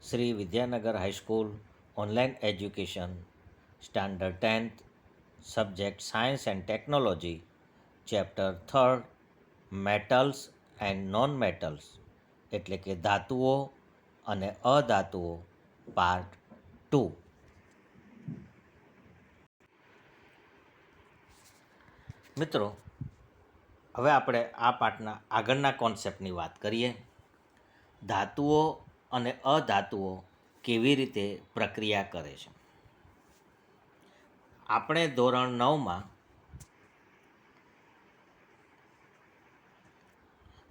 Shri Vidyanagar high school online education standard 10th subject science and technology chapter 3rd metals and non metals એટલે કે ધાતુઓ અને અધાતુઓ part 2. મિત્રો, હવે આપણે આ પાઠના આગળના કોન્સેપ્ટની વાત કરીએ. ધાતુઓ અને અધાતુઓ કેવી રીતે પ્રક્રિયા કરે છે. આપણે ધોરણ 9માં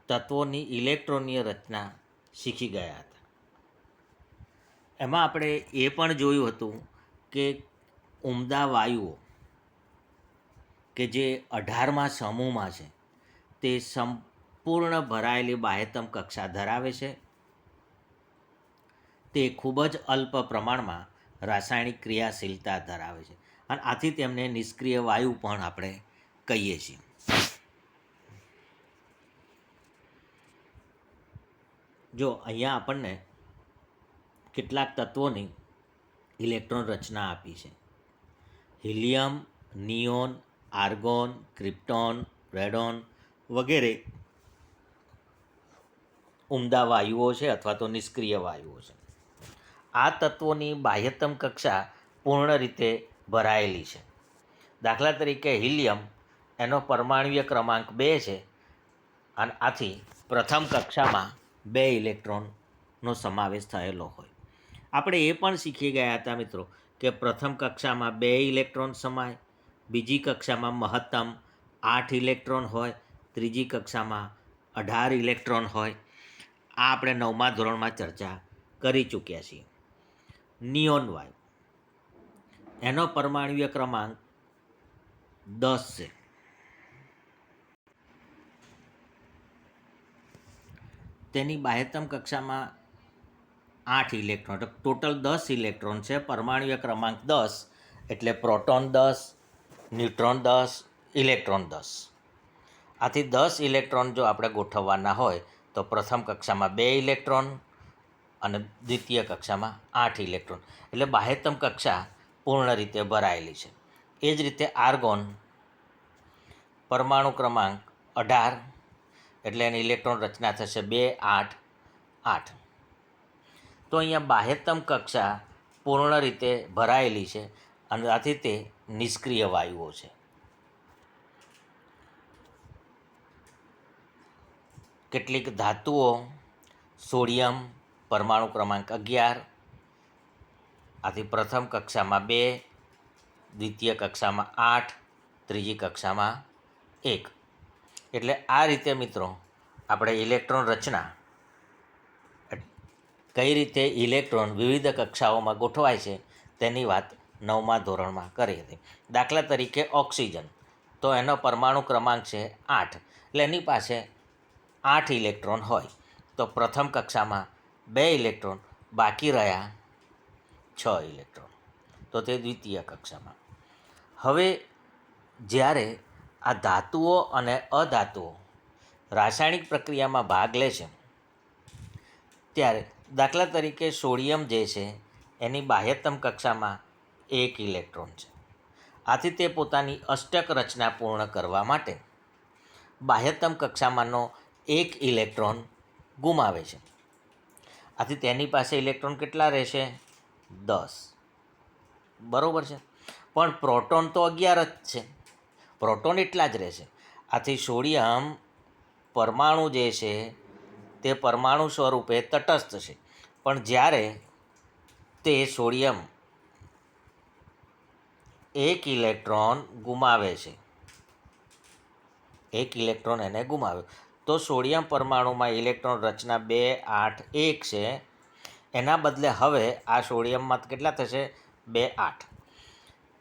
તત્વોની ઇલેક્ટ્રોનીય રચના શીખી ગયા હતા. એમાં આપણે એ પણ જોયું હતું કે ઉમદા વાયુઓ કે જે 18મા સમૂહમાં છે તે સંપૂર્ણ ભરાયેલી બાહ્યતમ કક્ષા ધરાવે છે. તે ખૂબ જ અલ્પ પ્રમાણમાં રાસાયણિક ક્રિયાશીલતા ધરાવે છે અને આથી તેમને નિષ્ક્રિય વાયુ પણ આપણે કહીએ છીએ. જો અહીંયા આપણને કેટલાક તત્વોની ઇલેક્ટ્રોન રચના આપી છે. Helium, neon, argon, krypton, radon વગેરે ઉમદા વાયુઓ છે અથવા તો નિષ્ક્રિય વાયુઓ છે. આ તત્વોની બાહ્યતમ કક્ષા પૂર્ણ રીતે ભરાયેલી છે. દાખલા તરીકે હિલિયમ, એનો પરમાણુય ક્રમાંક 2 છે અને આથી પ્રથમ કક્ષામાં 2 ઇલેક્ટ્રોનનો સમાવેશ થયેલો હોય. આપણે એ પણ શીખી ગયા હતા મિત્રો કે પ્રથમ કક્ષામાં 2 ઇલેક્ટ્રોન સમાય, બીજી કક્ષામાં મહત્તમ 8 ઇલેક્ટ્રોન હોય, ત્રીજી કક્ષામાં 18 ઇલેક્ટ્રોન હોય. આ આપણે 9મા ધોરણમાં ચર્ચા કરી ચૂક્યા છીએ. નિયોન વાયુ, એનો પરમાણુય ક્રમાંક 10 છે. તેની બાહ્યતમ કક્ષામાં 8 ઇલેક્ટ્રોન, ટોટલ 10 ઇલેક્ટ્રોન છે. પરમાણુય ક્રમાંક 10 એટલે પ્રોટોન 10, ન્યુટ્રોન 10, ઇલેક્ટ્રોન 10. આથી 10 ઇલેક્ટ્રોન જો આપણે ગોઠવવાના હોય તો પ્રથમ કક્ષામાં 2 ઇલેક્ટ્રોન અને દ્વિતીય કક્ષામાં 8 ઇલેક્ટ્રોન, એટલે બાહ્યતમ કક્ષા પૂર્ણ રીતે ભરાયેલી છે. એ જ રીતે આર્ગોન, પરમાણુ ક્રમાંક 18 એટલે એની ઇલેક્ટ્રોન રચના થશે 2, 8, 8. તો અહીંયા બાહ્યતમ કક્ષા પૂર્ણ રીતે ભરાયેલી છે અને આથી તે નિષ્ક્રિય વાયુઓ છે. કેટલીક ધાતુઓ, સોડિયમ પરમાણુ ક્રમાંક 11, આથી પ્રથમ કક્ષામાં 2, દ્વિતીય કક્ષામાં 8, ત્રીજી કક્ષામાં 1. એટલે આ રીતે મિત્રો આપણે ઇલેક્ટ્રોન રચના, કઈ રીતે ઇલેક્ટ્રોન વિવિધ કક્ષાઓમાં ગોઠવાય છે તેની વાત 9મા ધોરણમાં કરી હતી. દાખલા તરીકે ઓક્સિજન, તો એનો પરમાણુ ક્રમાંક છે 8, એટલે એની પાસે 8 ઇલેક્ટ્રોન હોય. તો પ્રથમ કક્ષામાં 2 ઇલેક્ટ્રોન, બાકી રહ્યા 6 ઇલેક્ટ્રોન, તો તે દ્વિતીય કક્ષામાં. હવે જ્યારે આ ધાતુઓ અને અધાતુઓ રાસાયણિક પ્રક્રિયામાં ભાગ લે છે ત્યારે દાખલા તરીકે સોડિયમ જે છે એની બાહ્યતમ કક્ષામાં 1 ઇલેક્ટ્રોન છે. આથી તે પોતાની અષ્ટક રચના પૂર્ણ કરવા માટે બાહ્યતમ કક્ષામાંનો 1 ઇલેક્ટ્રોન ગુમાવે છે. આથી તેની પાસે ઇલેક્ટ્રોન કેટલા રહેશે? 10. બરાબર છે. પણ પ્રોટોન તો 11 જ છે, પ્રોટોન એટલા જ રહેશે. આથી સોડિયમ પરમાણુ જે છે તે પરમાણુ સ્વરૂપે તટસ્થ છે. પણ જ્યારે તે સોડિયમ 1 ઇલેક્ટ્રોન ગુમાવે છે, 1 ઇલેક્ટ્રોન એને ગુમાવ્યો, તો સોડિયમ પરમાણુમાં ઇલેક્ટ્રોન રચના 2, 8, 1 છે. એના બદલે હવે આ સોડિયમમાં કેટલા થશે? 2, 8.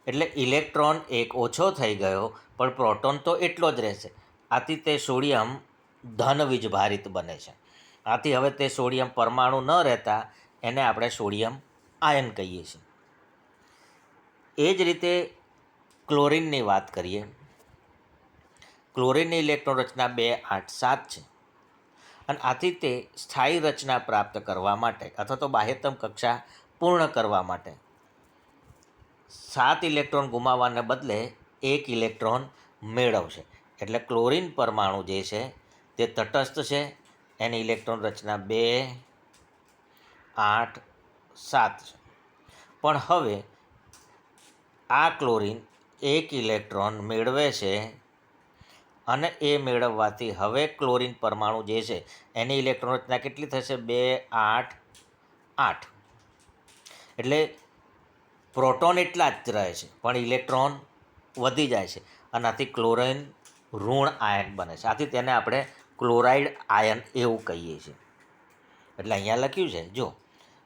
એટલે ઇલેક્ટ્રોન 1 ઓછો થઈ ગયો, પણ પ્રોટોન તો એટલો જ રહેશે. આથી તે સોડિયમ ધન વીજભારિત બને છે. આથી હવે તે સોડિયમ પરમાણુ ન રહેતા એને આપણે સોડિયમ આયન કહીએ છીએ. એ જ રીતે ક્લોરિનની વાત કરીએ. ક્લોરિનની ઇલેક્ટ્રોન રચના 2, 8, 7 છે. અને આથી તે સ્થાયી રચના પ્રાપ્ત કરવા માટે અથવા તો બાહ્યતમ કક્ષા પૂર્ણ કરવા માટે 7 ઇલેક્ટ્રોન ગુમાવવાને બદલે 1 ઇલેક્ટ્રોન મેળવશે. એટલે ક્લોરીન પરમાણુ જે છે તે તટસ્થ છે, એની ઇલેક્ટ્રોન રચના 2, 8, 7 છે. પણ હવે આ ક્લોરીન 1 ઇલેક્ટ્રોન મેળવે છે અને એ મેળવવાથી હવે ક્લોરીન પરમાણુ જે છે એની ઇલેક્ટ્રોન રચના કેટલી થશે? 2, 8, 8. એટલે પ્રોટોન એટલા જ રહે છે પણ ઇલેક્ટ્રોન વધી જાય છે અને આથી ક્લોરીન ઋણ આયન બને છે. આથી તેને આપણે ક્લોરાઇડ આયન એવું કહીએ છીએ. એટલે અહીંયા લખ્યું છે,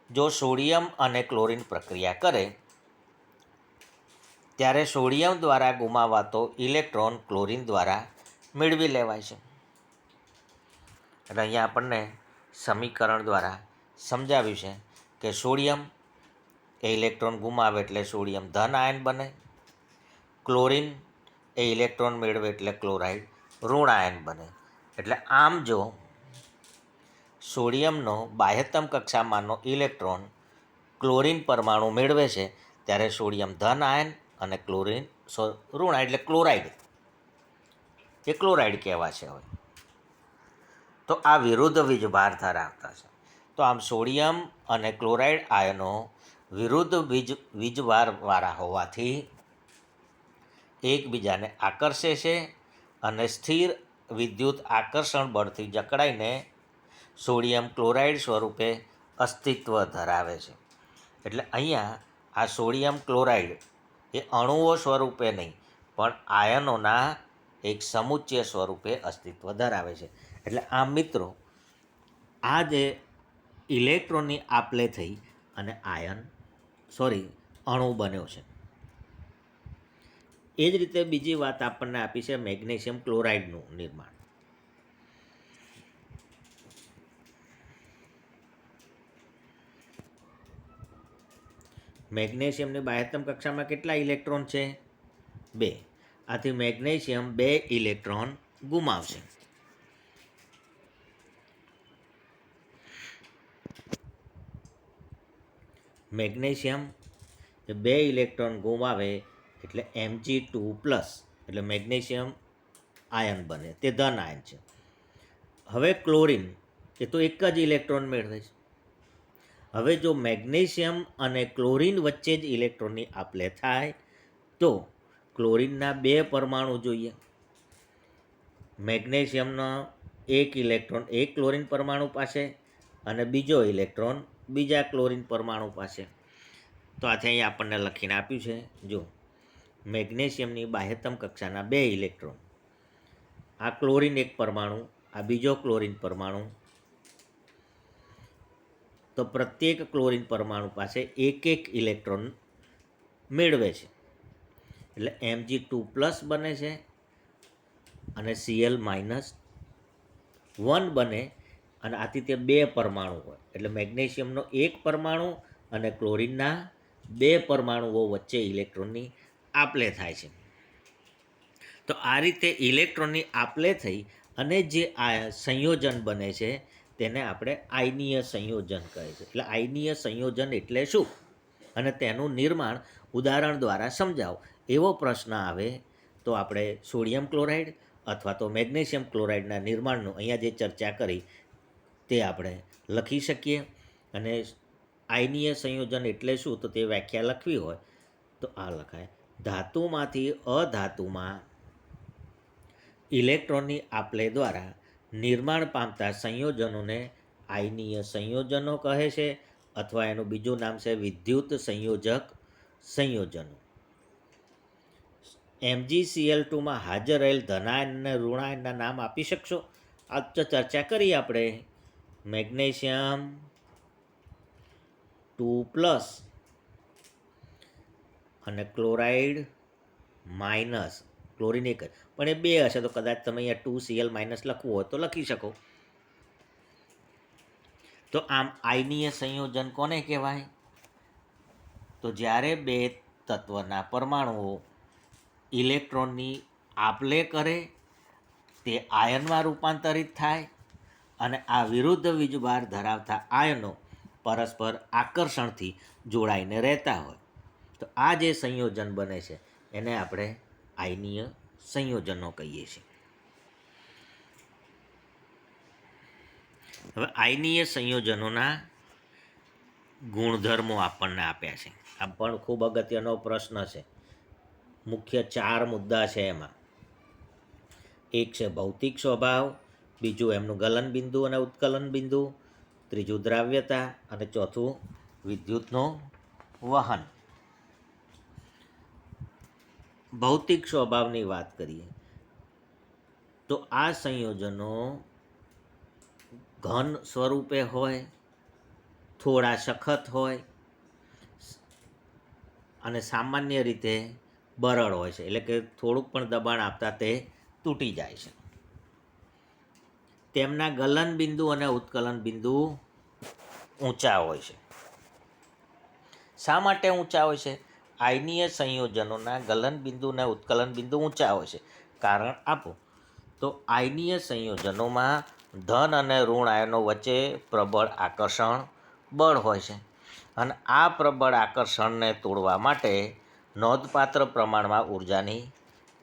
જો સોડિયમ અને ક્લોરીન પ્રક્રિયા કરે ત્યારે સોડિયમ દ્વારા ગુમાવાતો ઇલેક્ટ્રોન ક્લોરીન દ્વારા મેળવી લેવાય છે. એટલે અહીંયા આપણને સમીકરણ દ્વારા સમજાવ્યું છે કે સોડિયમ એ ઇલેક્ટ્રોન ગુમાવે એટલે સોડિયમ ધન આયન બને, ક્લોરીન એ ઇલેક્ટ્રોન મેળવે એટલે ક્લોરાઇડ ઋણ આયન બને. એટલે આમ જો સોડિયમનો બાહ્યતમ કક્ષામાંનો ઇલેક્ટ્રોન ક્લોરીન પરમાણુ મેળવે છે ત્યારે સોડિયમ ધન આયન અને ક્લોરીન ઋણ આયન એટલે ક્લોરાઇડ, એ ક્લોરાઇડ કહેવાશે. હવે તો આ વિરુદ્ધ વીજભાર ધરાવતા છે. તો આમ સોડિયમ અને ક્લોરાઇડ આયનો વિરુદ્ધ વીજભારવાળા હોવાથી એકબીજાને આકર્ષે છે અને સ્થિર વિદ્યુત આકર્ષણ બળથી જકડાઈને સોડિયમ ક્લોરાઇડ સ્વરૂપે અસ્તિત્વ ધરાવે છે. એટલે અહીંયા આ સોડિયમ ક્લોરાઇડ એ અણુઓ સ્વરૂપે નહીં પણ આયનોના એક સમુચ્ચય સ્વરૂપે અસ્તિત્વ ધરાવે છે. એટલે આમ મિત્રો આ જે ઇલેક્ટ્રોનની આપલે થઈ અને અણુ બન્યો છે. એ જ રીતે બીજી વાત આપણને આપી છે મેગ્નેશિયમ ક્લોરાઇડનું નિર્માણ. મેગ્નેશિયમની બાહ્યતમ કક્ષામાં કેટલા ઇલેક્ટ્રોન છે? 2. આથી મેગ્નેશિયમ 2 ઇલેક્ટ્રોન ગુમાવશે. મેગ્નેશિયમ 2 ઇલેક્ટ્રોન ગુમાવે એટલે Mg2+, એટલે મેગ્નેશિયમ આયન બને, તે ધન આયન છે. હવે ક્લોરીન એ તો એક જ ઇલેક્ટ્રોન મેળવે છે. હવે જો મેગ્નેશિયમ અને ક્લોરીન વચ્ચે જ ઇલેક્ટ્રોનની આપલે થાય તો ક્લોરીનના 2 પરમાણુ જોઈએ. મેગ્નેશિયમનો 1 ઇલેક્ટ્રોન એક ક્લોરીન પરમાણુ પાસે અને બીજો ઇલેક્ટ્રોન બીજા ક્લોરીન પરમાણુ પાસે. તો આથી અહીં આપણને લખીને આપ્યું છે, મેગ્નેશિયમની બાહ્યતમ કક્ષાના 2 ઇલેક્ટ્રોન, આ ક્લોરીન એક પરમાણુ, આ બીજો ક્લોરીન પરમાણુ, તો પ્રત્યેક ક્લોરીન પરમાણુ પાસે એક ઇલેક્ટ્રોન મેળવે છે. એટલે Mg2+ બને છે અને Cl- 1 બને અને આથી તે 2 પરમાણુ હોય. એટલે મેગ્નેશિયમનો 1 પરમાણુ અને ક્લોરીનના 2 પરમાણુઓ વચ્ચે ઇલેક્ટ્રોનની આપલે થાય છે. તો આ રીતે ઇલેક્ટ્રોનની આપલે થઈ અને જે આ સંયોજન બને છે તેને આપણે આયનીય સંયોજન કહે છે. એટલે આયનીય સંયોજન એટલે શું અને તેનું નિર્માણ ઉદાહરણ દ્વારા સમજાવો એવો પ્રશ્ન આવે તો આપણે સોડિયમ ક્લોરાઇડ અથવા તો મેગ્નેશિયમ ક્લોરાઇડના નિર્માણનું અહીંયા જે ચર્ચા કરી તે આપણે લખી શકીએ. અને આયનીય સંયોજન એટલે શું તો તે વ્યાખ્યા લખવી હોય તો આ લખાય: ધાતુમાંથી અધાતુમાં ઇલેક્ટ્રોનની આપલે દ્વારા નિર્માણ પામતા સંયોજનોને આયનીય સંયોજનો કહે છે અથવા એનું બીજું નામ છે વિદ્યુત સંયોજક સંયોજનો. MgCl2માં હાજર રહેલ ધનાયન અને ઋણાયનના નામ આપી શકશો? આ તો ચર્ચા કરી આપણે. મેગ્નેશિયમ 2+ અને ક્લોરાઇડ માઇનસ, ક્લોરીન એક જ પણ એ 2 હશે તો કદાચ તમે અહીંયા 2Cl- લખવું હોય તો લખી શકો. તો આમ આયનીય સંયોજન કોને કહેવાય? તો જ્યારે 2 તત્વના પરમાણુઓ ઇલેક્ટ્રોનની આપલે કરે તે આયનમાં રૂપાંતરિત થાય અને આ વિરુદ્ધ વીજભાર ધરાવતા આયનો પરસ્પર આકર્ષણથી જોડાઈને રહેતા હોય તો આ જે સંયોજન બને છે એને આપણે આયનીય સંયોજનો કહીએ છીએ. હવે આયનીય સંયોજનોના ગુણધર્મો આપણને આપ્યા છે. આ પણ ખૂબ અગત્યનો પ્રશ્ન છે. મુખ્ય 4 મુદ્દા છે એમાં. એક છે ભૌતિક સ્વભાવ, બીજું એમનું ગલન બિંદુ અને ઉત્કલન બિંદુ, ત્રીજું દ્રાવ્યતા અને ચોથું વિદ્યુતનું વહન. ભૌતિક સ્વભાવની વાત કરીએ તો આ સંયોજનો ઘન સ્વરૂપે હોય, થોડા સખત હોય અને સામાન્ય રીતે બરડ હોય છે, એટલે કે થોડુંક પણ દબાણ આપતા તે તૂટી જાય છે. તેમના ગલન બિંદુ અને ઉત્કલન બિંદુ ઊંચા હોય છે. શા માટે ઊંચા હોય છે? આયનીય સંયોજનોના ગલન બિંદુ અને ઉત્કલન બિંદુ ઊંચા હોય છે. કારણ આપો તો આયનીય સંયોજનોમાં ધન અને ઋણ આયનો વચ્ચે પ્રબળ આકર્ષણ બળ હોય છે અને આ પ્રબળ આકર્ષણને તોડવા માટે નોંધપાત્ર પ્રમાણમાં ઉર્જાની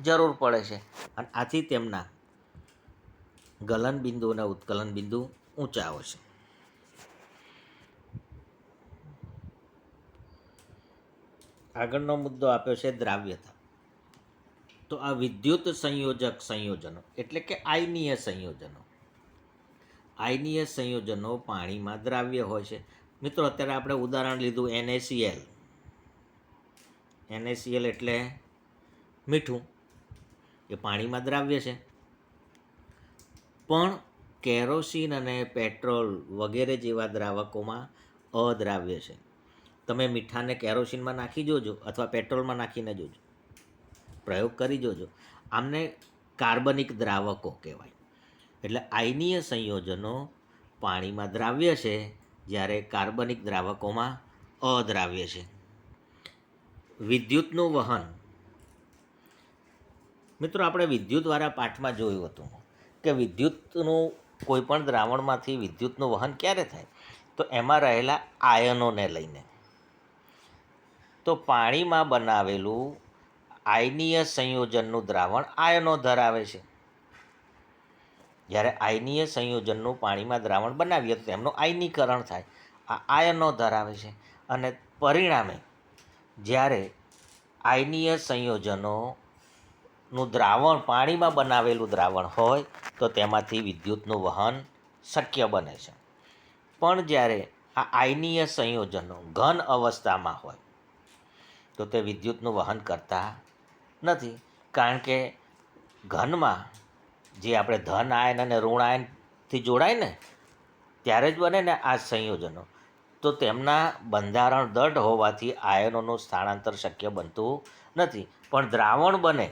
જરૂર પડે છે અને આથી તેમના ગલન બિંદુ અને ઉત્કલન બિંદુ ઊંચા હોય છે. આગળનો મુદ્દો આપ્યો છે દ્રાવ્યતા. તો આ વિદ્યુત સંયોજક સંયોજનો એટલે કે આયનીય સંયોજનો. આયનીય સંયોજનો પાણીમાં દ્રાવ્ય હોય છે. મિત્રો, અત્યારે આપણે ઉદાહરણ લીધું NaCl. NaCl એટલે મીઠું, એ પાણીમાં દ્રાવ્ય છે. પણ કેરોસીન અને પેટ્રોલ વગેરે જેવા દ્રાવકોમાં અદ્રાવ્ય છે. તમે મીઠાને કેરોસીનમાં નાખી જોજો અથવા પેટ્રોલમાં નાખીને જોજો, પ્રયોગ કરી જોજો. આમને કાર્બનિક દ્રાવકો કહેવાય. એટલે આયનીય સંયોજનો પાણીમાં દ્રાવ્ય છે, જ્યારે કાર્બનિક દ્રાવકોમાં અદ્રાવ્ય છે. વિદ્યુતનું વહન. મિત્રો, આપણે વિદ્યુતવાળા પાઠમાં જોયું હતું કે વિદ્યુતનું કોઈપણ દ્રાવણમાંથી વિદ્યુતનું વહન ક્યારે થાય? તો એમાં રહેલા આયનોને લઈને. તો પાણીમાં બનાવેલું આયનીય સંયોજનનું દ્રાવણ આયનો ધરાવે છે. જ્યારે આયનીય સંયોજનનું પાણીમાં દ્રાવણ બનાવીએ તો તેમનું આયનીકરણ થાય, આ આયનો ધરાવે છે. અને પરિણામે જ્યારે આયનીય સંયોજનોનું દ્રાવણ પાણીમાં બનાવેલું દ્રાવણ હોય તો તેમાંથી વિદ્યુતનું વહન શક્ય બને છે. પણ જ્યારે આ આયનીય સંયોજનો ઘન અવસ્થામાં હોય તો તે વિદ્યુતનું વહન કરતા નથી. કારણ કે ઘનમાં જે આપણે ધન આયન અને ઋણ આયનથી જોડાય ને ત્યારે જ બને ને આ સંયોજનો, તો તેમના બંધારણ દઢ હોવાથી આયનોનું સ્થાનાંતર શક્ય બનતું નથી. પણ દ્રાવણ બને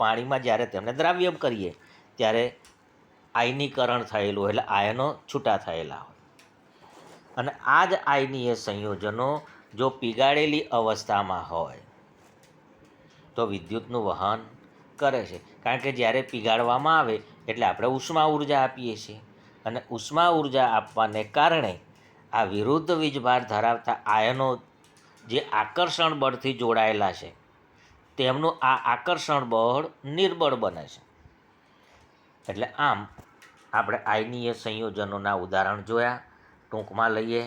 પાણીમાં, જ્યારે તેમને દ્રાવ્ય કરીએ ત્યારે આયનીકરણ થયેલું એટલે આયનો છૂટા થયેલા હોય. અને આ જ આયનીય સંયોજનો જો પીગાળેલી અવસ્થામાં હોય તો વિદ્યુતનું વહન કરે છે. કારણ કે જ્યારે પીગાળવામાં આવે એટલે આપણે ઉષ્મા ઉર્જા આપીએ છીએ અને ઉષ્મા ઉર્જા આપવાને કારણે આ વિરુદ્ધ વીજભાર ધરાવતા આયનો જે આકર્ષણ બળથી જોડાયેલા છે તેમનું આ આકર્ષણ બળ નિર્બળ બને છે. એટલે આમ આપણે આયનીય સંયોજનોના ઉદાહરણ જોયા. ટૂંકમાં લઈએ: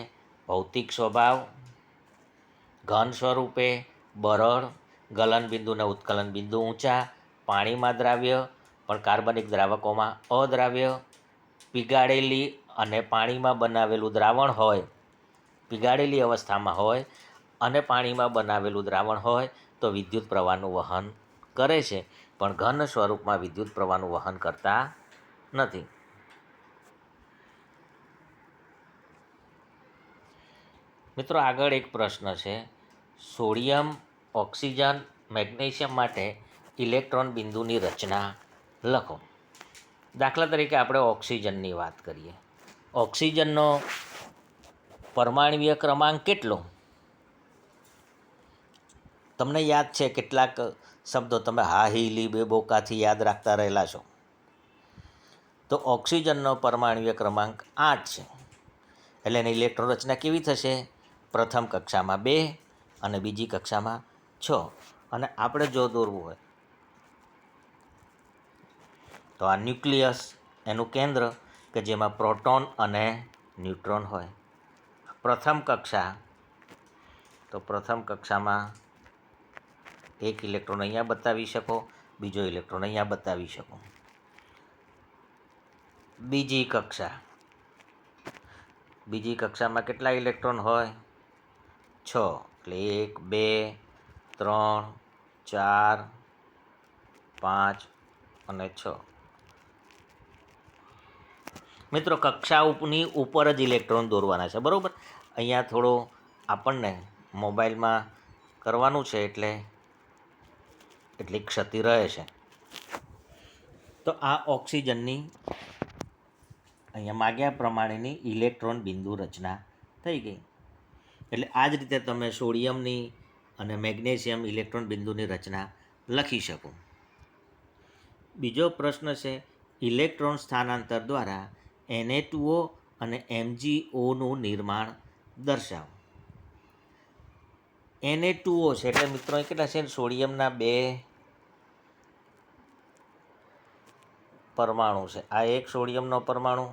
ભૌતિક સ્વભાવ, ઘન સ્વરૂપે, બરડ, ગલન બિંદુ અને ઉત્કલન બિંદુ ઊંચા, પાણીમાં દ્રાવ્ય પણ કાર્બનિક દ્રાવકોમાં અદ્રાવ્ય, પીગાળેલી અને પાણીમાં બનાવેલું દ્રાવણ હોય, પીગાળેલી અવસ્થામાં હોય અને પાણીમાં બનાવેલું દ્રાવણ હોય તો વિદ્યુત પ્રવાહનું વહન કરે છે, પણ ઘન સ્વરૂપમાં વિદ્યુત પ્રવાહનું વહન કરતા નથી. મિત્રો, આગળ એક પ્રશ્ન છે. સોડિયમ, ઓક્સિજન, મેગ્નેશિયમ માટે ઇલેક્ટ્રોન બિંદુની રચના લખો. દાખલા તરીકે આપણે ઓક્સિજનની વાત કરીએ. ઓક્સિજનનો પરમાણ્વીય ક્રમાંક કેટલો? તમને યાદ છે? કેટલાક શબ્દો તમે હા, હી, લી, બે, બોકાથી યાદ રાખતા રહેલા છો. તો ઓક્સિજનનો પરમાણુય ક્રમાંક 8 છે. એટલે એની ઇલેક્ટ્રોન રચના કેવી થશે? પ્રથમ કક્ષામાં 2 અને બીજી કક્ષામાં 6. અને આપણે જો દોરવું હોય તો આ ન્યુક્લિયસ એનું કેન્દ્ર કે જેમાં પ્રોટોન અને ન્યુટ્રોન હોય. પ્રથમ કક્ષા, તો પ્રથમ કક્ષામાં એક ઇલેક્ટ્રોન અહીંયા બતાવી શકો, બીજો ઇલેક્ટ્રોન અહીંયા બતાવી શકો. બીજી કક્ષામાં કેટલા ઇલેક્ટ્રોન હોય? 6. એટલે 1 2 3 4 5 અને 6. મિત્રો, કક્ષાની ઉપર જ ઇલેક્ટ્રોન દોરવાના છે, બરાબર. અહીંયા થોડો આપણને મોબાઈલમાં કરવાનું છે એટલે એટલી ક્ષતિ રહે છે. તો આ ઓક્સિજનની અહીંયા માગ્યા પ્રમાણેની ઇલેક્ટ્રોન બિંદુ રચના થઈ ગઈ. એટલે આ જ રીતે તમે સોડિયમની અને મેગ્નેશિયમ ઇલેક્ટ્રોન બિંદુની રચના લખી શકો. બીજો પ્રશ્ન છે, ઇલેક્ટ્રોન સ્થાનાંતર દ્વારા Na2O અને MgOનું નિર્માણ દર્શાવો. Na2O છે એટલે મિત્રો એ કેટલા છે? સોડિયમના 2 પરમાણુ છે. આ એક સોડિયમનો પરમાણુ,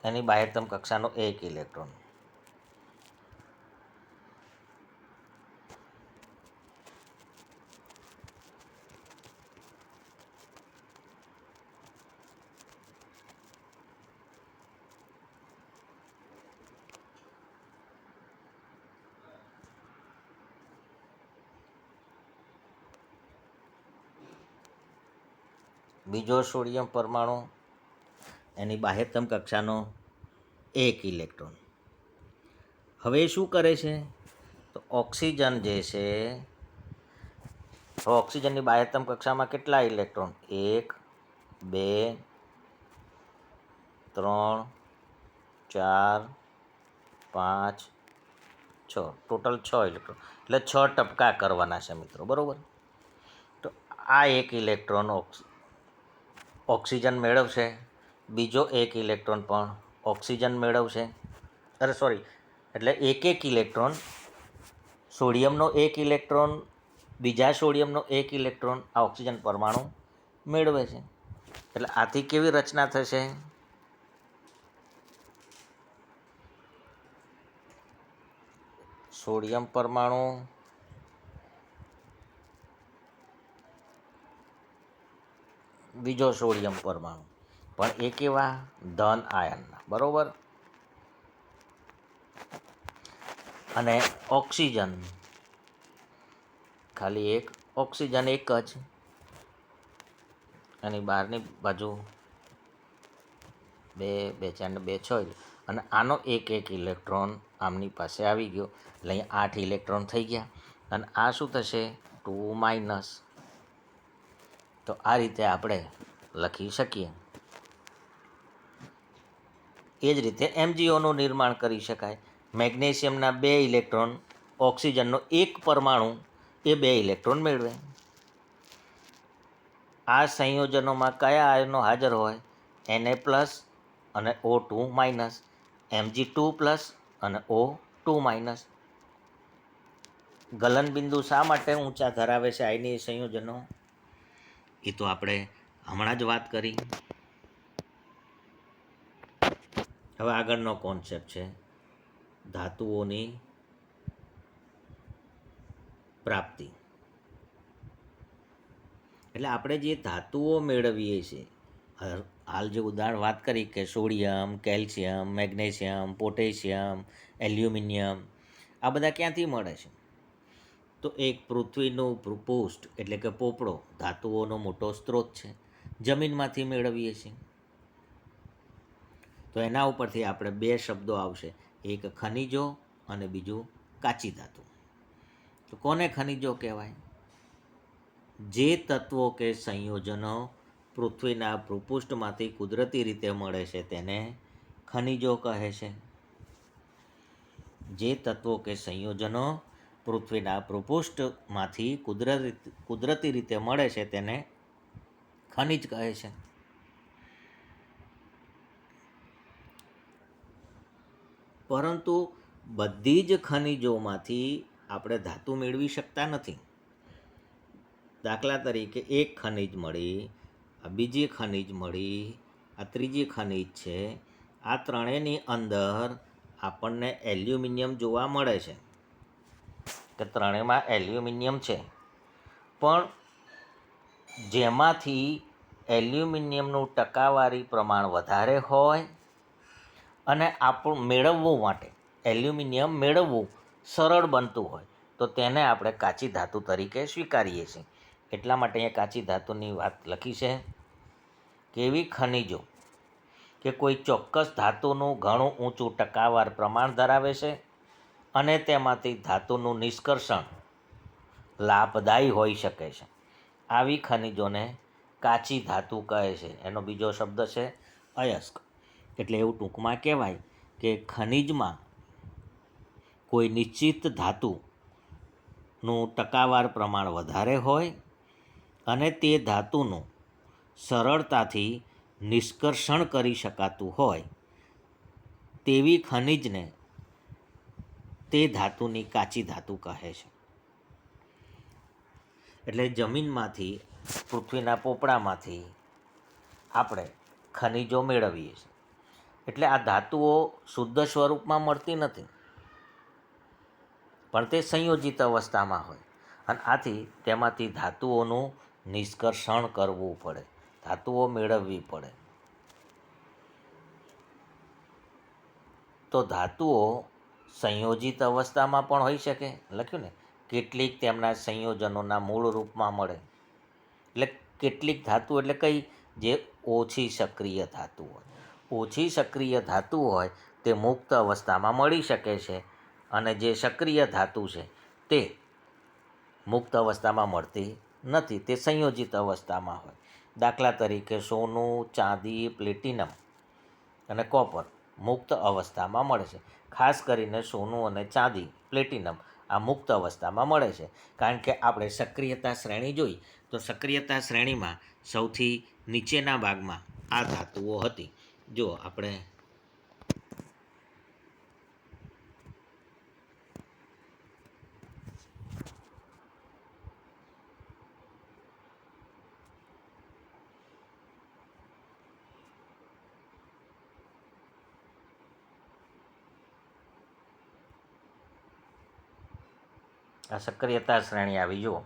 એની બાહ્યતમ કક્ષાનો 1 ઇલેક્ટ્રોન. બીજો સોડિયમ પરમાણુ, એની બાહ્યતમ કક્ષાનો 1 ઇલેક્ટ્રોન. હવે શું કરે છે? તો ઓક્સિજન જે છે, ઓક્સિજનની બાહ્યતમ કક્ષામાં કેટલા ઇલેક્ટ્રોન? 1 2 3 4 5 6. Total 6 electron. એટલે 6 ટપકા કરવાના છે મિત્રો, બરાબર. તો આ એક ઇલેક્ટ્રોન ઓક્સિજન મેળવશે, બીજો 1 ઇલેક્ટ્રોન પણ ઓક્સિજન મેળવશે. એટલે એક ઇલેક્ટ્રોન, સોડિયમનો 1 ઇલેક્ટ્રોન, બીજા સોડિયમનો 1 ઇલેક્ટ્રોન આ ઓક્સિજન પરમાણુ મેળવે છે. એટલે આથી કેવી રચના થશે? સોડિયમ પરમાણુ, બીજો સોડિયમ પરમાણુ, પણ એ કેવા? ધન આયનના, બરાબર. અને ઓક્સિજન, ખાલી એક ઓક્સિજન, એક જ. એની બહારની બાજુ 2 2 4 2 6. અને આનો એક ઇલેક્ટ્રોન આમની પાસે આવી ગયો. એટલે અહીંયા 8 ઇલેક્ટ્રોન થઈ ગયા. અને આ શું થશે? 2-. તો આ રીતે આપણે લખી શકીએ. એ જ રીતે MgOનું નિર્માણ કરી શકાય. મેગ્નેશિયમના 2 ઇલેક્ટ્રોન, ઓક્સિજનનો 1 પરમાણુ, એ 2 ઇલેક્ટ્રોન મેળવે. આ સંયોજનોમાં કયા આયનો હાજર હોય? Na+ અને O2-, Mg2+ અને O2-. ગલનબિંદુ શા માટે ઊંચા ધરાવે છે આયનીય સંયોજનો? એ તો આપણે હમણાં જ વાત કરી. હવે આગળનો કોન્સેપ્ટ છે ધાતુઓની પ્રાપ્તિ. એટલે આપણે જે ધાતુઓ મેળવીએ છીએ, હાલ જે ઉદાહરણ વાત કરી કે sodium, calcium, magnesium, potassium, aluminium, આ બધા ક્યાંથી મળે છે? તો એક પૃથ્વીનું પૃષ્ઠ એટલે કે પોપડો ધાતુઓનો મોટો સ્ત્રોત છે, જમીનમાંથી મેળવીએ છીએ. તો એના ઉપરથી આપણે 2 શબ્દો આવશે, એક ખનિજો અને બીજું કાચી ધાતુ. તો કોને ખનિજો કહેવાય? જે તત્વો કે સંયોજનો પૃથ્વીના ભૂપૃષ્ઠમાંથી કુદરતી રીતે મળે છે તેને ખનિજો કહે છે. જે તત્વો કે સંયોજનો પૃથ્વીના ભૂપૃષ્ઠમાંથી કુદરતી રીતે મળે છે તેને ખનિજ કહે છે. પરંતુ બધી જ ખનિજોમાંથી આપણે ધાતુ મેળવી શકતા નથી. દાખલા તરીકે એક ખનિજ મળી, આ બીજી ખનિજ મળી, આ ત્રીજી ખનિજ છે, આ ત્રણેયની અંદર આપણને એલ્યુમિનિયમ જોવા મળે છે કે ત્રણેયમાં એલ્યુમિનિયમ છે, પણ જેમાંથી એલ્યુમિનિયમનું ટકાવારી પ્રમાણ વધારે હોય અને આપણું મેળવવું માટે એલ્યુમિનિયમ મેળવવું સરળ બનતું હોય તો તેને આપણે કાચી ધાતુ તરીકે સ્વીકારીએ છીએ. એટલા માટે અહીંયા કાચી ધાતુની વાત લખી છે કે એવી ખનિજો કે કોઈ ચોક્કસ ધાતુનું ઘણું ઊંચું ટકાવાર પ્રમાણ ધરાવે છે અને તેમાંથી ધાતુનું નિષ્કર્ષણ લાભદાયી હોઈ શકે છે. આવી ખનિજોને કાચી ધાતુ કહે છે. એનો બીજો શબ્દ છે અયસ્ક. એટલે એવું ટૂંકમાં કહેવાય કે ખનિજમાં કોઈ નિશ્ચિત ધાતુનું ટકાવાર પ્રમાણ વધારે હોય અને તે ધાતુનું સરળતાથી નિષ્કર્ષણ કરી શકાતું હોય તેવી ખનિજને તે ધાતુની કાચી ધાતુ કહે છે. એટલે જમીનમાંથી, પૃથ્વીના પોપડામાંથી આપણે ખનિજો મેળવીએ છીએ. એટલે આ ધાતુઓ શુદ્ધ સ્વરૂપમાં મળતી નથી, પણ તે સંયોજિત અવસ્થામાં હોય અને આથી તેમાંથી ધાતુઓનું નિષ્કર્ષણ કરવું પડે, ધાતુઓ મેળવવી પડે. તો ધાતુઓ સંયોજિત અવસ્થામાં પણ હોઈ શકે. લખ્યું ને, કેટલીક તેમના સંયોજનોના મૂળ રૂપમાં મળે. એટલે કેટલીક ધાતુ એટલે કઈ? જે ઓછી સક્રિય ધાતુ હોય. ઓછી સક્રિય ધાતુ હોય તે મુક્ત અવસ્થામાં મળી શકે છે અને જે સક્રિય ધાતુ છે તે મુક્ત અવસ્થામાં મળતી નથી, તે સંયોજિત અવસ્થામાં હોય. દાખલા તરીકે સોનું, ચાંદી, પ્લેટિનમ અને કોપર મુક્ત અવસ્થામાં મળે છે. ખાસ કરીને સોનું અને ચાંદી, પ્લેટિનમ આ મુક્ત અવસ્થામાં મળે છે. કારણ કે આપણે સક્રિયતા શ્રેણી જોઈ તો સક્રિયતા શ્રેણીમાં સૌથી નીચેના ભાગમાં આ ધાતુઓ હતી. જો આપણે આ સક્રિયતા શ્રેણી આવી. જુઓ,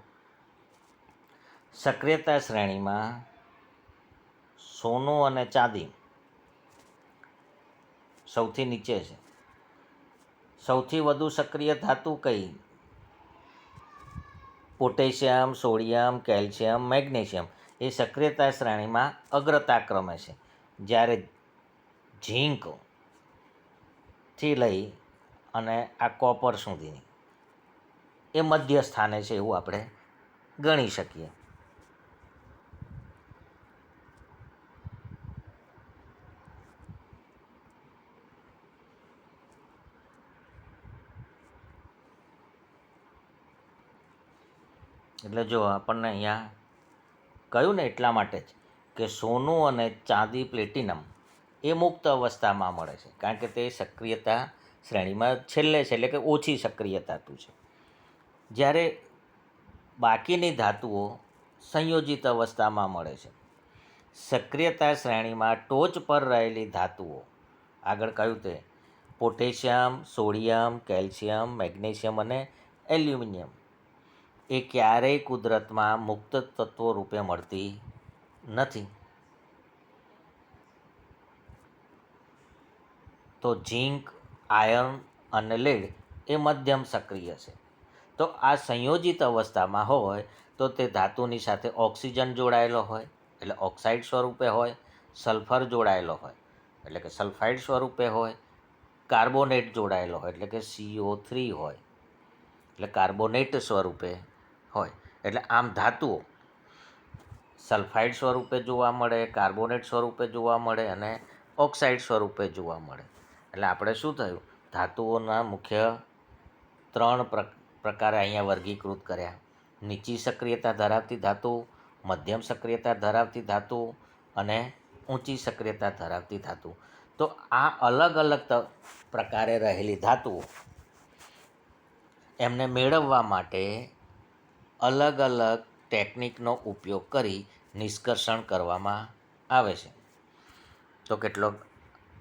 સક્રિયતા શ્રેણીમાં સોનું અને ચાંદી સૌથી નીચે છે. સૌથી વધુ સક્રિય ધાતુ કઈ? પોટેશિયમ, સોડિયમ, કેલ્શિયમ, મેગ્નેશિયમ એ સક્રિયતા શ્રેણીમાં અગ્રતા ક્રમે છે. જ્યારે ઝીંકથી લઈ અને આ કોપર સુધીની એ મધ્ય સ્થાને છે એવું આપણે ગણી શકીએ. એટલે જો આપણને અહીંયા કહ્યું ને એટલા માટે જ કે સોનું અને ચાંદી, પ્લેટિનમ એ મુક્ત અવસ્થામાં મળે છે કારણ કે તે સક્રિયતા શ્રેણીમાં છેલ્લે છે, એટલે કે ઓછી સક્રિય ધાતુ છે. જ્યારે બાકીની ધાતુઓ સંયોજિત અવસ્થામાં મળે છે. સક્રિયતા શ્રેણીમાં ટોચ પર રહેલી ધાતુઓ આગળ કહ્યું તે પોટેશિયમ, સોડિયમ, કેલ્શિયમ, મેગ્નેશિયમ અને એલ્યુમિનિયમ એ ક્યારેય કુદરતમાં મુક્ત તત્વો રૂપે મળતી નથી. તો ઝીંક, આયર્ન અને લેડ એ મધ્યમ સક્રિય છે. તો આ સંયોજિત અવસ્થામાં હોય તો તે ધાતુની સાથે ઓક્સિજન જોડાયેલો હોય એટલે ઓક્સાઇડ સ્વરૂપે હોય, સલ્ફર જોડાયેલો હોય એટલે કે સલ્ફાઇડ સ્વરૂપે હોય, કાર્બોનેટ જોડાયેલો હોય એટલે કે CO3 હોય એટલે કાર્બોનેટ સ્વરૂપે હોય. એટલે આમ ધાતુઓ સલ્ફાઇડ સ્વરૂપે જોવા મળે, કાર્બોનેટ સ્વરૂપે જોવા મળે અને ઓક્સાઇડ સ્વરૂપે જોવા મળે. એટલે આપણે શું થયું? ધાતુઓના મુખ્ય ત્રણ પ્રકારે અહીંયા વર્ગીકૃત કર્યા: નીચી સક્રિયતા ધરાવતી ધાતુ, મધ્યમ સક્રિયતા ધરાવતી ધાતુ અને ઊંચી સક્રિયતા ધરાવતી ધાતુ. તો આ અલગ અલગ પ્રકારે રહેલી ધાતુઓ એમને મેળવવા માટે અલગ અલગ ટેકનિકનો ઉપયોગ કરી નિષ્કર્ષણ કરવામાં આવે છે. તો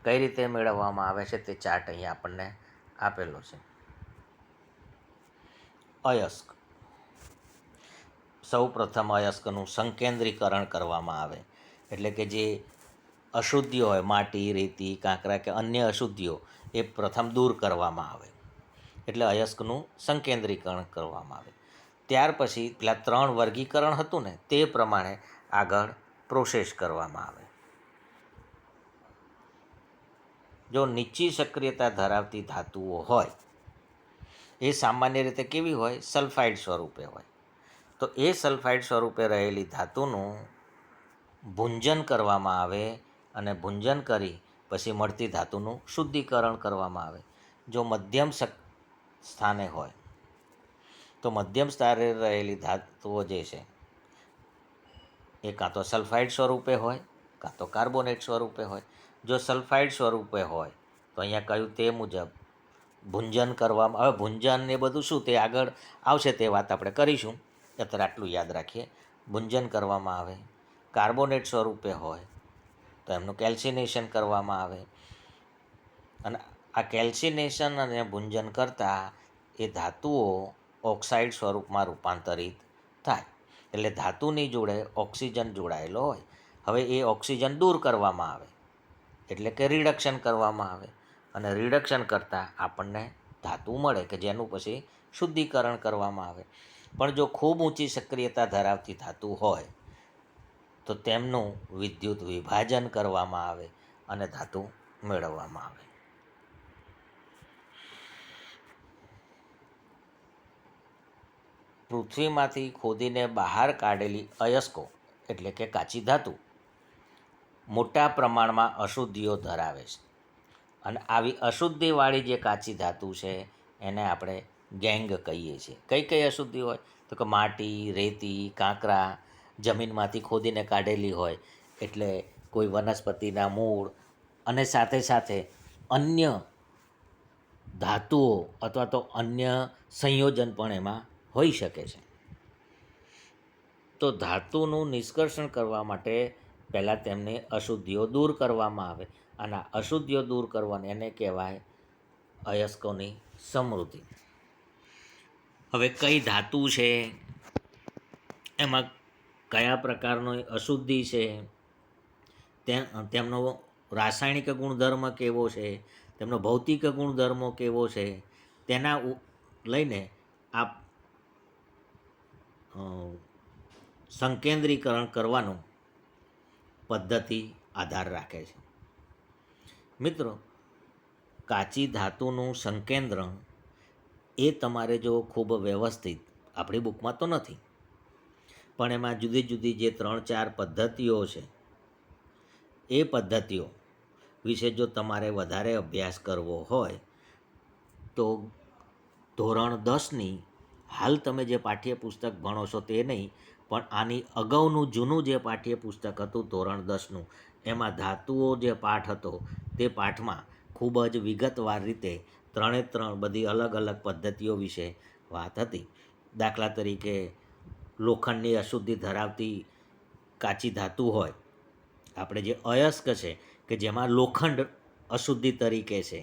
કઈ રીતે મેળવવામાં આવે છે તે ચાર્ટ અહીંયા આપણને આપેલો છે. અયસ્ક. સૌ પ્રથમ અયસ્કનું સંકેન્દ્રીકરણ કરવામાં આવે, એટલે કે જે અશુદ્ધિઓ હોય, માટી, રેતી, કાંકરા કે અન્ય અશુદ્ધિઓ એ પ્રથમ દૂર કરવામાં આવે, એટલે અયસ્કનું સંકેન્દ્રીકરણ કરવામાં આવે. ત્યાર પછી પેલા 3 વર્ગીકરણ હતું ને તે પ્રમાણે આગળ પ્રોસેસ કરવામાં આવે. જો નીચી સક્રિયતા ધરાવતી ધાતુઓ હોય એ સામાન્ય રીતે કેવી હોય? સલ્ફાઇડ સ્વરૂપે હોય. તો એ સલ્ફાઇડ સ્વરૂપે રહેલી ધાતુનું ભુંજન કરવામાં આવે અને ભુંજન કરી પછી મળતી ધાતુનું શુદ્ધિકરણ કરવામાં આવે. જો મધ્યમ સ્થાને હોય તો મધ્યમ સ્તરે રહેલી ધાતુઓ જે છે એ કાં તો સલ્ફાઇડ સ્વરૂપે હોય કાં તો કાર્બોનેટ સ્વરૂપે હોય. જો સલ્ફાઇડ સ્વરૂપે હોય તો અહીંયા કહ્યું તે મુજબ ભુંજન કરવામાં આવે. ભુંજન એ બધું શું તે આગળ આવશે, તે વાત આપણે કરીશું. અત્યારે આટલું યાદ રાખીએ. ભુંજન કરવામાં આવે. કાર્બોનેટ સ્વરૂપે હોય તો એમનું કેલ્સિનેશન કરવામાં આવે, અને આ કેલ્સિનેશન અને ભુંજન કરતાં એ ધાતુઓ ઓક્સાઇડ સ્વરૂપમાં રૂપાંતરિત થાય. એટલે ધાતુની જોડે ઓક્સિજન જોડાયેલો હોય. હવે એ ઓક્સિજન દૂર કરવામાં આવે, એટલે કે રિડક્શન કરવામાં આવે, અને રિડક્શન કરતાં આપણને ધાતુ મળે કે જેનું પછી શુદ્ધિકરણ કરવામાં આવે. પણ જો ખૂબ ઊંચી સક્રિયતા ધરાવતી ધાતુ હોય તો તેમનું વિદ્યુત વિભાજન કરવામાં આવે અને ધાતુ મેળવવામાં આવે. પૃથ્વીમાંથી ખોદીને બહાર કાઢેલી અયસ્કો એટલે કે કાચી ધાતુ મોટા પ્રમાણમાં અશુદ્ધિઓ ધરાવે છે, અને આવી અશુદ્ધિવાળી જે કાચી ધાતુ છે એને આપણે ગેંગ કહીએ છીએ. કઈ કઈ અશુદ્ધિ હોય? તો કે માટી, રેતી, કાંકરા, જમીનમાંથી ખોદીને કાઢેલી હોય એટલે કોઈ વનસ્પતિના મૂળ, અને સાથે સાથે અન્ય ધાતુઓ અથવા તો અન્ય સંયોજન પણ એમાં હોઈ શકે છે. તો ધાતુનું નિષ્કર્ષણ કરવા માટે પહેલાં તેમને અશુદ્ધિઓ દૂર કરવામાં આવે, અને અશુદ્ધિઓ દૂર કરવાની એને કહેવાય અયસ્કોની સમૃદ્ધિ. હવે કઈ ધાતુ છે, એમાં કયા પ્રકારની અશુદ્ધિ છે, તેમનો રાસાયણિક ગુણધર્મ કેવો છે, તેમનો ભૌતિક ગુણધર્મો કેવો છે, તેના લઈને આ સંકેન્દ્રીકરણ કરવાનું પદ્ધતિ આધાર રાખે છે. મિત્રો, કાચી ધાતુનું સંકેન્દ્રણ એ તમારે જો ખૂબ વ્યવસ્થિત, આપણી બુકમાં તો નથી, પણ એમાં જુદી જુદી જે 3-4 પદ્ધતિઓ છે એ પદ્ધતિઓ વિશે જો તમારે વધારે અભ્યાસ કરવો હોય તો ધોરણ 10ની હાલ તમે જે પાઠ્યપુસ્તક ભણો છો તે નહીં, પણ આની અગાઉનું જૂનું જે પાઠ્યપુસ્તક હતું ધોરણ 10નું, એમાં ધાતુઓ જે પાઠ હતો તે પાઠમાં ખૂબ જ વિગતવાર રીતે 3 બધી અલગ અલગ પદ્ધતિઓ વિશે વાત હતી. દાખલા તરીકે લોખંડની અશુદ્ધિ ધરાવતી કાચી ધાતુ હોય, આપણે જે અયસ્ક છે કે જેમાં લોખંડ અશુદ્ધિ તરીકે છે,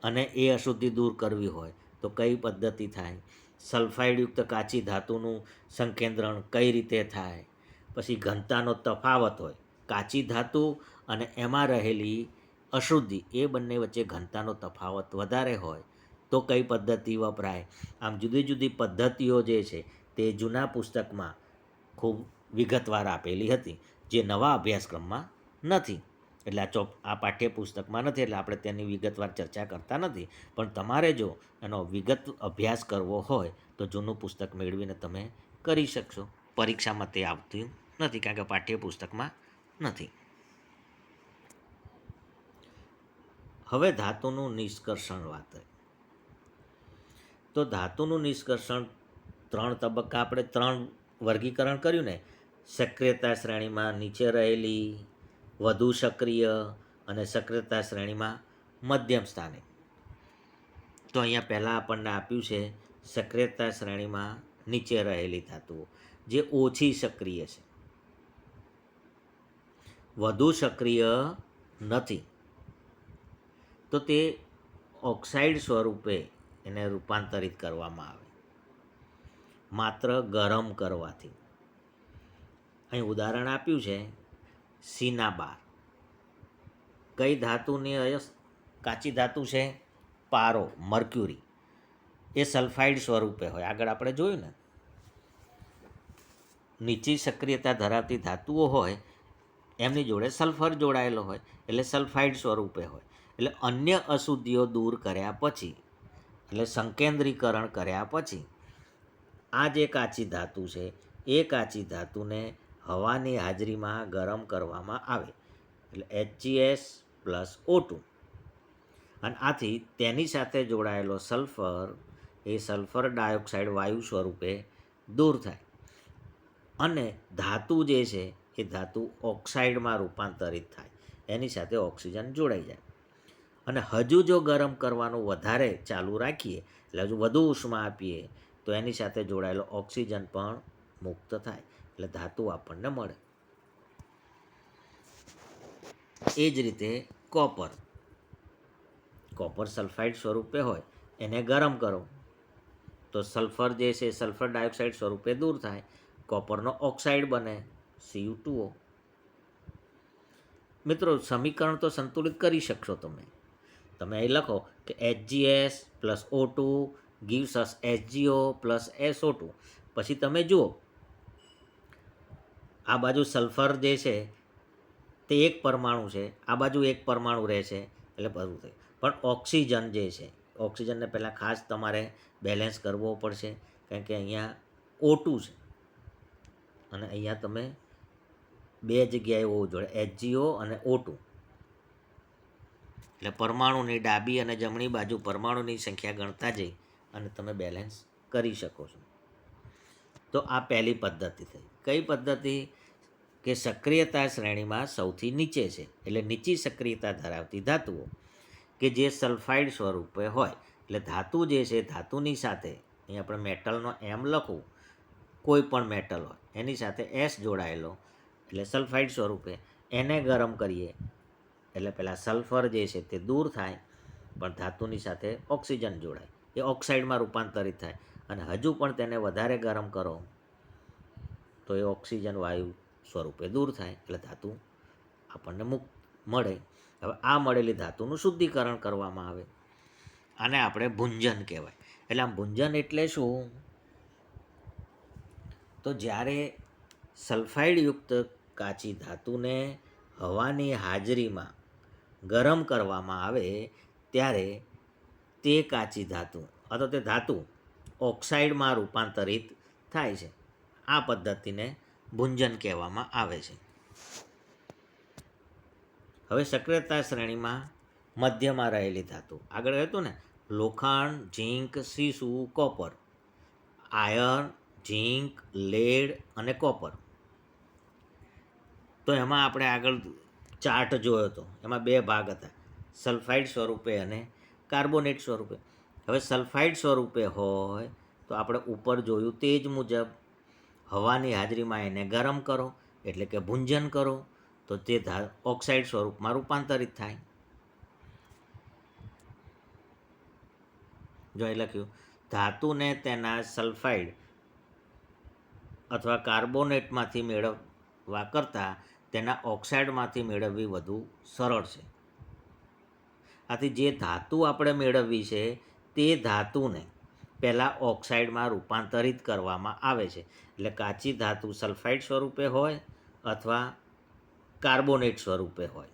અને એ અશુદ્ધિ દૂર કરવી હોય તો કઈ પદ્ધતિ થાય. સલ્ફાઇડયુક્ત કાચી ધાતુનું સંકેન્દ્રણ કઈ રીતે થાય. પછી ઘનતાનો તફાવત હોય, કાચી ધાતુ અને એમાં રહેલી અશુદ્ધિ, એ બંને વચ્ચે ઘનતાનો તફાવત વધારે હોય તો કઈ પદ્ધતિ વપરાય. આમ જુદી જુદી પદ્ધતિઓ જે છે તે જૂના પુસ્તકમાં ખૂબ વિગતવાર આપેલી હતી, જે નવા અભ્યાસક્રમમાં નથી. એટલે આ પાઠ્યપુસ્તકમાં નથી, એટલે આપણે તેની વિગતવાર ચર્ચા કરતા નથી. પણ તમારે જો એનો વિગત અભ્યાસ કરવો હોય તો જૂનું પુસ્તક મેળવીને તમે કરી શકશો. પરીક્ષામાં તે આવતું નથી કારણ કે પાઠ્યપુસ્તકમાં નથી. હવે ધાતુનું નિષ્કર્ષણ વાત. તો ધાતુનું નિષ્કર્ષણ 3 તબક્કા, આપણે 3 વર્ગીકરણ કર્યું ને, સક્રિયતા શ્રેણીમાં નીચે રહેલી, વધુ સક્રિય અને સક્રિયતા શ્રેણીમાં મધ્યમ સ્થાને. તો અહીંયા પહેલાં આપણને આપ્યું છે સક્રિયતા શ્રેણીમાં નીચે રહેલી ધાતુઓ જે ઓછી સક્રિય છે, વધુ સક્રિય નથી, તો તે ઓક્સાઇડ સ્વરૂપે એને રૂપાંતરિત કરવામાં આવે માત્ર ગરમ કરવાથી. અહીં ઉદાહરણ આપ્યું છે સિનાબાર. કઈ ધાતુની કાચી ધાતુ છે? પારો, મર્ક્યુરી. એ સલ્ફાઇડ સ્વરૂપે હોય. આગળ આપણે જોયું ને, નીચી સક્રિયતા ધરાવતી ધાતુઓ હોય એમની જોડે સલ્ફર જોડાયેલો હોય એટલે સલ્ફાઇડ સ્વરૂપે હોય. એટલે અન્ય અશુદ્ધિઓ દૂર કર્યા પછી, એટલે સંકેન્દ્રીકરણ કર્યા પછી આ જે કાચી ધાતુ છે એ કાચી ધાતુને હવાની હાજરીમાં ગરમ કરવામાં આવે એટલે HgS+O2, અને આથી તેની સાથે જોડાયેલો સલ્ફર એ સલ્ફર ડાયોક્સાઇડ વાયુ સ્વરૂપે દૂર થાય અને ધાતુ જે છે એ ધાતુ ઓક્સાઇડમાં રૂપાંતરિત થાય, એની સાથે ઓક્સિજન જોડાઈ જાય. અને હજુ જો ગરમ કરવાનું વધારે ચાલુ રાખીએ એટલે હજુ વધુ ઉષ્મા આપીએ તો એની સાથે જોડાયેલો ઓક્સિજન પણ મુક્ત થાય એટલે ધાતુ આપણને મળે. એ જ રીતે કોપર સલ્ફાઇડ સ્વરૂપે હોય એને ગરમ કરો તો સલ્ફર જે છે સલ્ફર ડાયોક્સાઇડ સ્વરૂપે દૂર થાય, કોપરનો ઓક્સાઇડ બને Cu2O. મિત્રો, સમીકરણ તો સંતુલિત કરી શકશો તમે અહીં લખો કે HgS+O2 gives us HgO+SO2. પછી તમે જુઓ આ બાજુ સલ્ફર જે છે તે એક પરમાણુ છે, આ બાજુ એક પરમાણુ રહે છે એટલે બધું થાય. પણ ઓક્સિજન જે છે, ઓક્સિજનને પહેલાં ખાસ તમારે બેલેન્સ કરવો પડશે, કારણ કે અહીંયા O2 છે અને અહીંયા તમે બે જગ્યાએ હોવું જોઈએ, HgO અને O2. એટલે પરમાણુની ડાબી અને જમણી બાજુ પરમાણુની સંખ્યા ગણતા જઈ અને તમે બેલેન્સ કરી શકો છો. તો આ પહેલી પદ્ધતિ થઈ. કઈ પદ્ધતિ? કે સક્રિયતા શ્રેણીમાં સૌથી નીચે છે એટલે નીચી સક્રિયતા ધરાવતી ધાતુઓ કે જે સલ્ફાઇડ સ્વરૂપે હોય. એટલે ધાતુ જે છે ધાતુની સાથે અહીં આપણે મેટલનો M લખવું, કોઈ પણ મેટલ હોય એની સાથે S જોડાયેલો એટલે સલ્ફાઇડ સ્વરૂપે, એને ગરમ કરીએ એટલે પહેલાં સલ્ફર જે છે તે દૂર થાય પણ ધાતુની સાથે ઓક્સિજન જોડાય, એ ઓક્સાઇડમાં રૂપાંતરિત થાય અને હજુ પણ તેને વધારે ગરમ કરો તો એ ઓક્સિજન વાયુ સ્વરૂપે દૂર થાય એટલે ધાતુ આપણને મુક્ત મળે. હવે આ મળેલી ધાતુનું શુદ્ધિકરણ કરવામાં આવે, આને આપણે ભુંજન કહેવાય. એટલે આમ ભુંજન એટલે શું? તો જ્યારે સલ્ફાઇડયુક્ત કાચી ધાતુને હવાની હાજરીમાં ગરમ કરવામાં આવે ત્યારે તે કાચી ધાતુ અથવા તે ધાતુ ઓક્સાઇડમાં રૂપાંતરિત થાય છે. આ પદ્ધતિને ભુંજન કહેવામાં આવે છે. હવે સક્રિયતા શ્રેણીમાં મધ્યમાં રહેલી ધાતુ, આગળ હતું ને લોખંડ, ઝીંક, સીસુ, કોપર, આયર્ન, ઝીંક, લેડ અને કોપર. તો એમાં આપણે આગળ ચાર્ટ જોયો હતો, એમાં બે ભાગ હતા, સલ્ફાઇડ સ્વરૂપે અને કાર્બોનેટ સ્વરૂપે. હવે સલ્ફાઇડ સ્વરૂપે હોય તો આપણે ઉપર જોયું તે જ મુજબ હવાની હાજરીમાં એને ગરમ કરો એટલે કે ભુંજન કરો તો તે ઓક્સાઇડ સ્વરૂપમાં રૂપાંતરિત થાય. જો એ લખ્યું ધાતુને તેના સલ્ફાઇડ અથવા કાર્બોનેટમાંથી મેળવવા કરતાં તેના ઓક્સાઇડમાંથી મેળવવી વધુ સરળ છે. આથી જે ધાતુ આપણે મેળવવી છે તે ધાતુને પહેલાં ઓક્સાઇડમાં રૂપાંતરિત કરવામાં આવે છે. એટલે કાચી ધાતુ સલ્ફાઇડ સ્વરૂપે હોય અથવા કાર્બોનેટ સ્વરૂપે હોય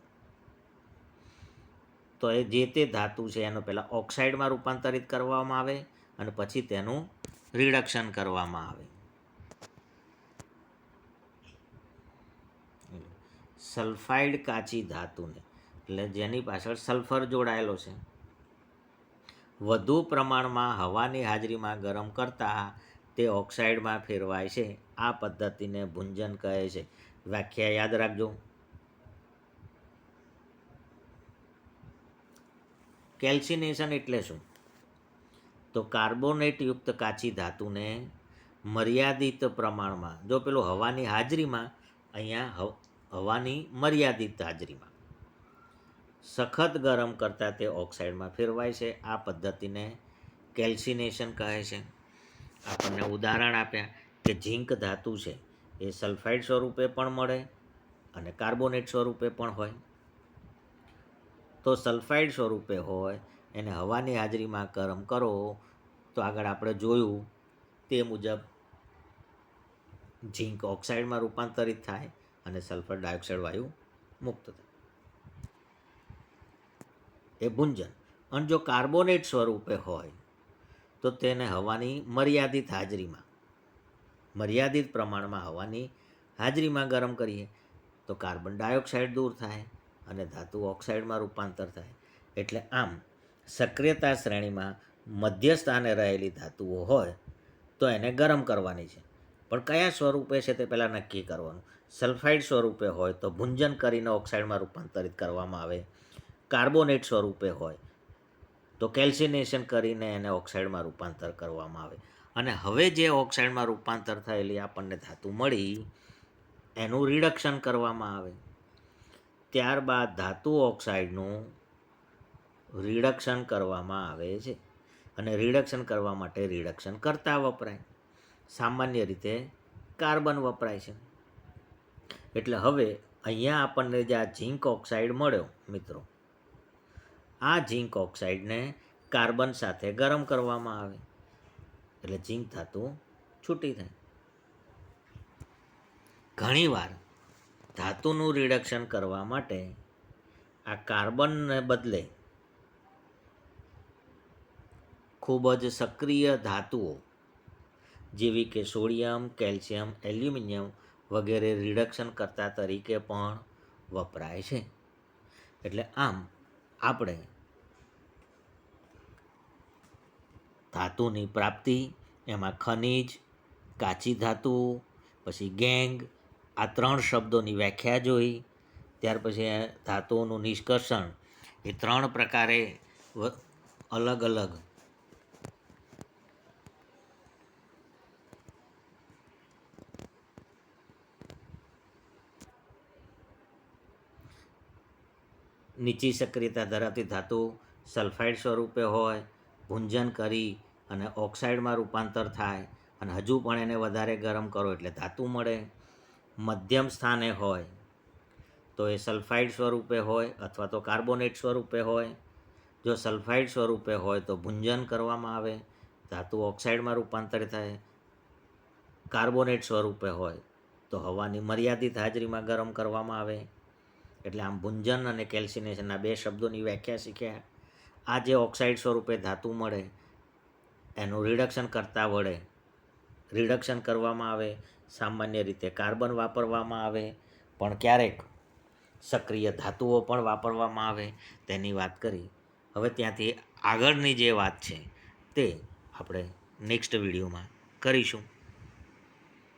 તો એ જે તે ધાતુ છે એનો પહેલાં ઓક્સાઇડમાં રૂપાંતરિત કરવામાં આવે અને પછી તેનું રિડક્શન કરવામાં આવે. સલ્ફાઇડ કાચી ધાતુને, એટલે જેની પાછળ સલ્ફર જોડાયેલો છે, વધુ પ્રમાણમાં હવાની હાજરીમાં ગરમ કરતાં તે ઓક્સાઇડમાં ફેરવાય છે. આ પદ્ધતિને ભુંજન કહે છે. વ્યાખ્યા યાદ રાખજો. કેલ્સિનેશન એટલે શું? તો કાર્બોનેટયુક્ત કાચી ધાતુને મર્યાદિત પ્રમાણમાં, જો પેલું હવાની હાજરીમાં, અહીંયા હવાની મર્યાદિત હાજરીમાં સખત ગરમ કરતાં તે ઓક્સાઇડમાં ફેરવાય છે. આ પદ્ધતિને કેલ્સિનેશન કહે છે. આપણને ઉદાહરણ આપ્યા કે ઝીંક ધાતુ છે એ સલ્ફાઇડ સ્વરૂપે પણ મળે અને કાર્બોનેટ સ્વરૂપે પણ હોય. તો સલ્ફાઇડ સ્વરૂપે હોય એને હવાની હાજરીમાં ગરમ કરો તો આગળ આપણે જોયું તે મુજબ ઝીંક ઓક્સાઇડમાં રૂપાંતરિત થાય અને સલ્ફર ડાયોક્સાઇડ વાયુ મુક્ત થાય. એ ભુંજન. અને જો કાર્બોનેટ સ્વરૂપે હોય તો તેને હવાની મર્યાદિત હાજરીમાં, મર્યાદિત પ્રમાણમાં હવાની હાજરીમાં ગરમ કરીએ તો કાર્બન ડાયોક્સાઇડ દૂર થાય અને ધાતુ ઓક્સાઇડમાં રૂપાંતર થાય. એટલે આમ સક્રિયતા શ્રેણીમાં મધ્ય સ્થાને રહેલી ધાતુઓ હોય તો એને ગરમ કરવાની છે. પણ કયા સ્વરૂપે છે તે પહેલાં નક્કી કરવાનું. સલ્ફાઇડ સ્વરૂપે હોય તો ભુંજન કરીને ઓક્સાઇડમાં રૂપાંતરિત કરવામાં આવે. કાર્બોનેટ સ્વરૂપે હોય તો કેલ્સિનેશન કરીને એને ઓક્સાઇડમાં રૂપાંતર કરવામાં આવે. અને હવે જે ઓક્સાઇડમાં રૂપાંતર થયેલી આપણને ધાતુ મળી એનું રિડક્શન કરવામાં આવે. ત્યારબાદ ધાતુ ઓક્સાઇડનું રિડક્શન કરવામાં આવે છે. અને રિડક્શન કરવા માટે રિડક્શન કરતા વપરાય. સામાન્ય રીતે કાર્બન વપરાય છે. એટલે હવે અહીંયા આપણને જે આ ઝીંક ઓક્સાઇડ મળ્યો મિત્રો, આ ઝીંક ઓક્સાઇડને કાર્બન સાથે ગરમ કરવામાં આવે એટલે ઝીંક ધાતુ છૂટી થાય. ઘણીવાર ધાતુનું રિડક્શન કરવા માટે આ કાર્બનને બદલે ખૂબ જ સક્રિય ધાતુઓ જેવી કે સોડિયમ, કેલ્શિયમ, એલ્યુમિનિયમ વગેરે રિડક્શન કરતા તરીકે પણ વપરાય છે. એટલે આમ આપણે ધાતુની પ્રાપ્તિ, એમાં ખનિજ, કાચી ધાતુ, પછી ગેંગ, આ 3 શબ્દોની વ્યાખ્યા જોઈ. ત્યાર પછી ધાતુઓનું નિષ્કર્ષણ, એ 3 પ્રકારે અલગ અલગ નીચી સક્રિયતા ધરાવતી ધાતુ સલ્ફાઇડ સ્વરૂપે હોય, ભુંજન કરી અને ઓક્સાઇડમાં રૂપાંતર થાય અને હજુ પણ એને વધારે ગરમ કરો એટલે ધાતુ મળે. મધ્યમ સ્થાને હોય તો એ સલ્ફાઇડ સ્વરૂપે હોય અથવા તો કાર્બોનેટ સ્વરૂપે હોય. જો સલ્ફાઇડ સ્વરૂપે હોય તો ભુંજન કરવામાં આવે, ધાતુ ઓક્સાઇડમાં રૂપાંતરિત થાય. કાર્બોનેટ સ્વરૂપે હોય તો હવાની મર્યાદિત હાજરીમાં ગરમ કરવામાં આવે. એટલે આમ ભુંજન અને કેલ્સિનેશનના 2 શબ્દોની વ્યાખ્યા શીખ્યા. આ જે ઓક્સાઇડ સ્વરૂપે ધાતુ મળે એનું રિડક્શન કરતા વડે રિડક્શન કરવામાં આવે. સામાન્ય રીતે કાર્બન વાપરવામાં આવે, પણ ક્યારેક સક્રિય ધાતુઓ પણ વાપરવામાં આવે તેની વાત કરી. હવે ત્યાંથી આગળની જે વાત છે તે આપણે નેક્સ્ટ વિડીયોમાં કરીશું.